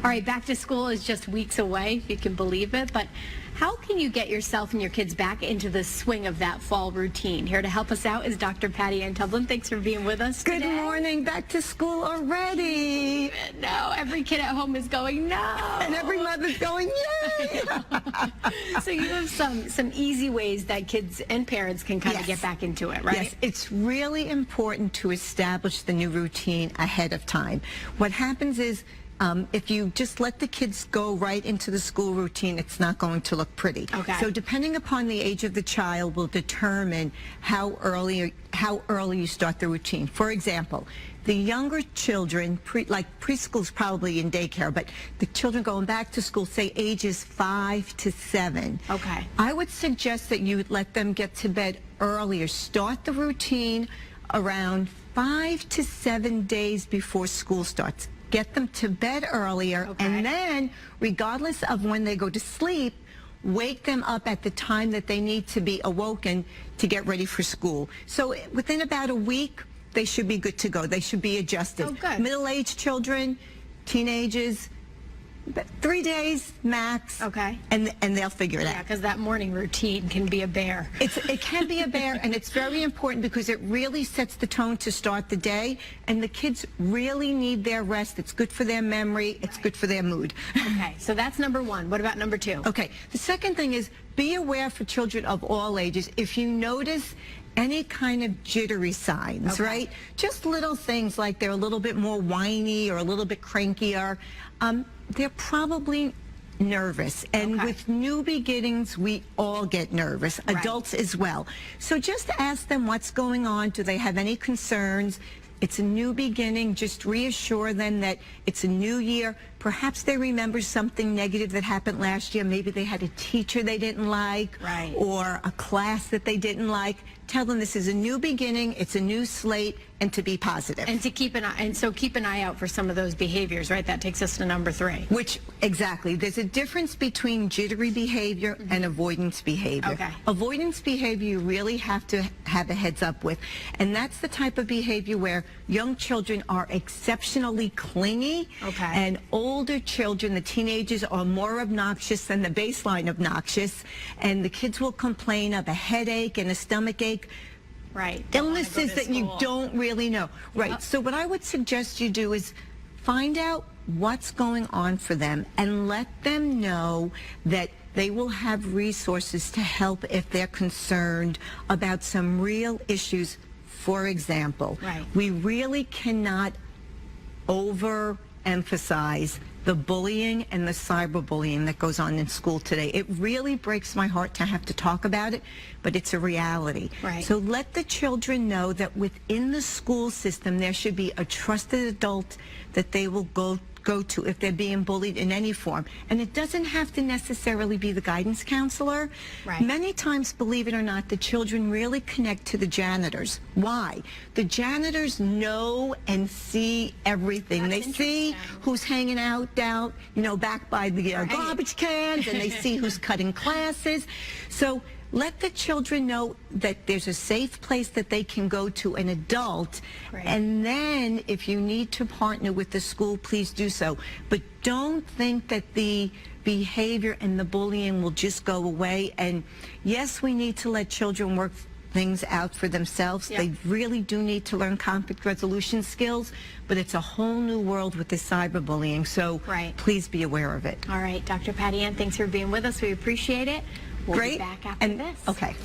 All right, back to school is just weeks away, if you can believe it, but how can you get yourself and your kids back into the swing of that fall routine? Here to help us out is Dr. Patty Ann Tublin. Thanks for being with us today. Good morning, back to school already. No, every kid at home is going, no. And every mother's going, yay. So you have some easy ways that kids and parents can kind of get back into it, right? Yes, it's really important to establish the new routine ahead of time. What happens is, if you just let the kids go right into the school routine, it's not going to look pretty. Okay. So depending upon the age of the child will determine how early you start the routine. For example, the younger children, like preschool's probably in daycare, but the children going back to school, say ages 5 to 7. Okay. I would suggest that you let them get to bed earlier. Start the routine around 5 to 7 days before school starts. Get them to bed earlier, and then, regardless of when they go to sleep, wake them up at the time that they need to be awoken to get ready for school. So within about a week, they should be good to go. They should be adjusted. Oh, good. Middle-aged children, teenagers, 3 days max. Okay. And they'll figure it out. Yeah, because that morning routine can be a bear. It can be a bear, and it's very important because it really sets the tone to start the day, and the kids really need their rest. It's good for their memory. It's good for their mood. Okay, so that's number one. What about number two? Okay, the second thing is be aware for children of all ages. If you notice any kind of jittery signs, right? Just little things like they're a little bit more whiny or a little bit crankier. They're probably nervous, and with new beginnings we all get nervous, adults as well. So just ask them what's going on. Do they have any concerns? It's a new beginning. Just reassure them that it's a new year. Perhaps they remember something negative that happened last year. Maybe they had a teacher they didn't like, or a class that they didn't like. Tell them this is a new beginning, it's a new slate, and to be positive. And to keep an eye, keep an eye out for some of those behaviors, right? That takes us to number 3. Exactly. There's a difference between jittery behavior and avoidance behavior. Avoidance behavior you really have to have a heads up with. And that's the type of behavior where young children are exceptionally clingy, and older children, the teenagers, are more obnoxious than the baseline obnoxious, and the kids will complain of a headache and a stomach ache. Illnesses that you don't really know. So what I would suggest you do is find out what's going on for them and let them know that they will have resources to help if they're concerned about some real issues. For example, we really cannot overemphasize the bullying and the cyberbullying that goes on in school today. It really breaks my heart to have to talk about it, but it's a reality. So let the children know that within the school system there should be a trusted adult that they will go to if they're being bullied in any form. And it doesn't have to necessarily be the guidance counselor. Many times, believe it or not, the children really connect to the janitors. Why? The janitors know and see everything. They see who's hanging out down, back by the garbage cans, and they see who's cutting classes. So let the children know that there's a safe place that they can go to, an adult, and then if you need to partner with the school, please do so. But don't think that the behavior and the bullying will just go away. And yes, we need to let children work things out for themselves. They really do need to learn conflict resolution skills, but it's a whole new world with this cyberbullying, so please be aware of it. All right, Dr. Patty Ann, thanks for being with us. We appreciate it. We'll be back after this. Okay.